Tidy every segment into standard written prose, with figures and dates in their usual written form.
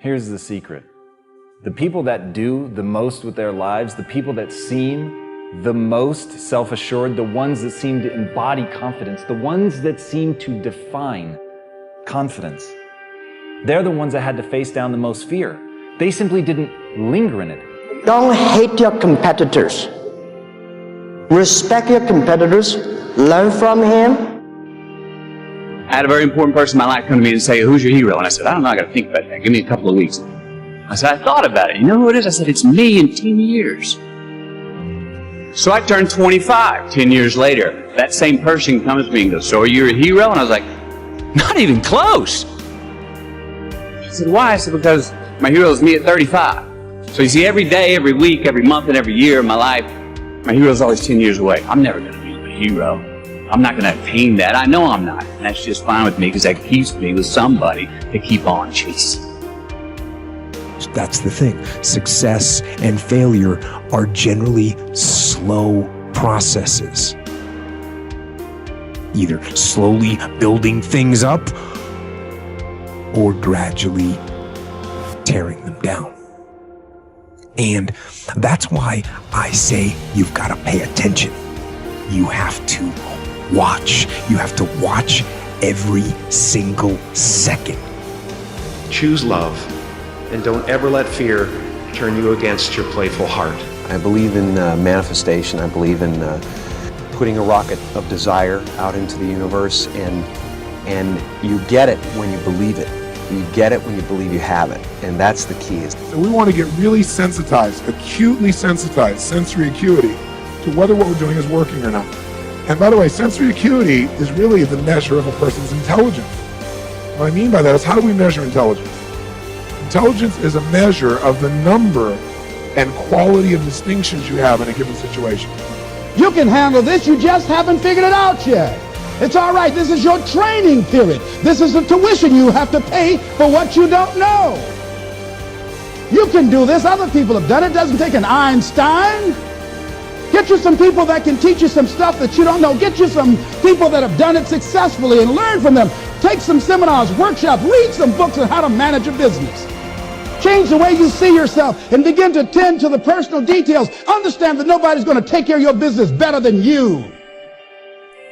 Here's the secret. The people that do the most with their lives, the people that seem the most self-assured, the ones that seem to embody confidence, the ones that seem to define confidence, they're the ones that had to face down the most fear. They simply didn't linger in it. Don't hate your competitors. Respect your competitors. Learn from him. I had a very important person in my life come to me and say, "Who's your hero?" And I said, "I don't know, I got to think about that. Give me a couple of weeks." I said, "I thought about it. You know who it is?" I said, "It's me in 10 years. So I turned 25 10 years later. That same person comes to me and goes, "So are you a hero?" And I was like, "Not even close." I said, "Why?" I said, "Because my hero is me at 35. So you see, every day, every week, every month, and every year of my life, my hero is always 10 years away. I'm never going to be a hero. I'm not going to attain that. I know I'm not. And that's just fine with me because that keeps me with somebody to keep on chasing." That's the thing. Success and failure are generally slow processes. Either slowly building things up or gradually tearing them down. And that's why I say you've got to pay attention. You have to watch. You have to watch every single second. Choose love, and don't ever let fear turn you against your playful heart. I believe in manifestation. I believe in putting a rocket of desire out into the universe, and you get it when you believe it. You get it when you believe you have it, and that's the key. So we want to get really sensitized, acutely sensitized, sensory acuity, to whether what we're doing is working or not. And by the way, sensory acuity is really the measure of a person's intelligence. What I mean by that is, how do we measure intelligence? Intelligence is a measure of the number and quality of distinctions you have in a given situation. You can handle this, you just haven't figured it out yet. It's all right, this is your training period. This is the tuition you have to pay for what you don't know. You can do this, other people have done it. It doesn't take an Einstein. Get you some people that can teach you some stuff that you don't know. Get you some people that have done it successfully and learn from them. Take some seminars, workshops, read some books on how to manage a business. Change the way you see yourself and begin to tend to the personal details. Understand that nobody's going to take care of your business better than you.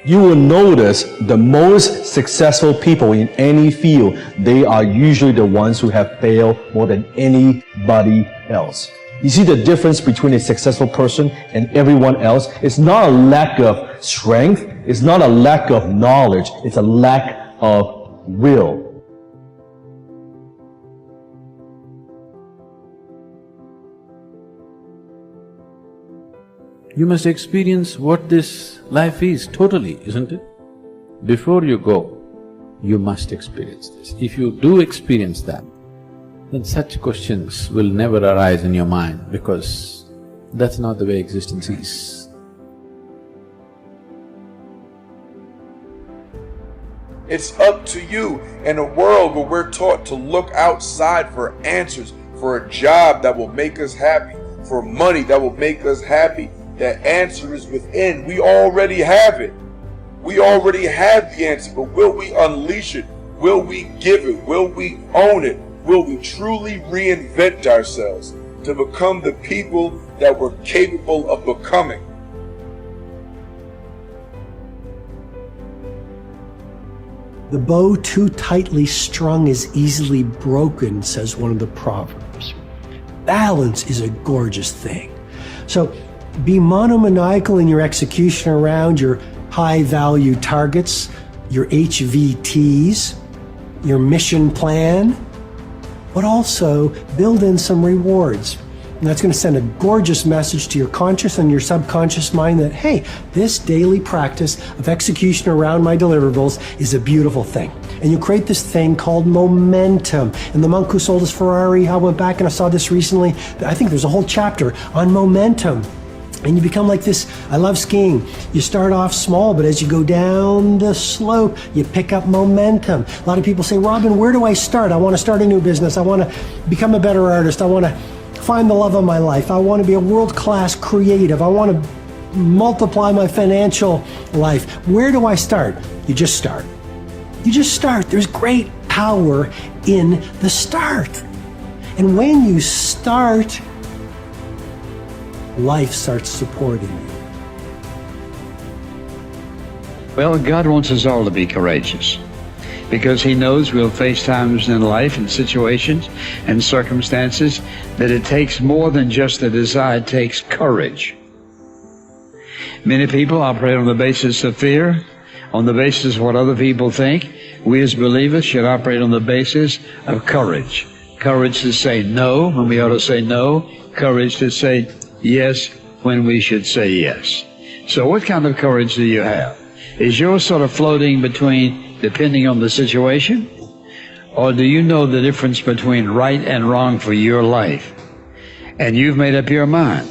You will notice the most successful people in any field, they are usually the ones who have failed more than anybody else. You see the difference between a successful person and everyone else? It's not a lack of strength. It's not a lack of knowledge. It's a lack of will. You must experience what this life is totally, isn't it? Before you go, you must experience this. If you do experience that, then such questions will never arise in your mind, because that's not the way existence is. It's up to you in a world where we're taught to look outside for answers, for a job that will make us happy, for money that will make us happy. The answer is within. We already have it. We already have the answer, but will we unleash it? Will we give it? Will we own it? Will we truly reinvent ourselves to become the people that we're capable of becoming? The bow too tightly strung is easily broken, says one of the proverbs. Balance is a gorgeous thing. So be monomaniacal in your execution around your high-value targets, your HVTs, your mission plan, but also build in some rewards. And that's going to send a gorgeous message to your conscious and your subconscious mind that, hey, this daily practice of execution around my deliverables is a beautiful thing. And you create this thing called momentum. And the monk who sold his Ferrari, I went back and I saw this recently. I think there's a whole chapter on momentum. And you become like this. I love skiing. You start off small, but as you go down the slope, you pick up momentum. A lot of people say, Robin, where do I start? I want to start a new business. I want to become a better artist. I want to find the love of my life. I want to be a world-class creative. I want to multiply my financial life. Where do I start? You just start. You just start. There's great power in the start. And when you start, life starts supporting you. Well, God wants us all to be courageous because He knows we'll face times in life and situations and circumstances that it takes more than just a desire, it takes courage. Many people operate on the basis of fear, on the basis of what other people think. We as believers should operate on the basis of courage. Courage to say no when we ought to say no. Courage to say yes when we should say yes. So what kind of courage do you have? Is yours sort of floating between depending on the situation? Or do you know the difference between right and wrong for your life? And you've made up your mind.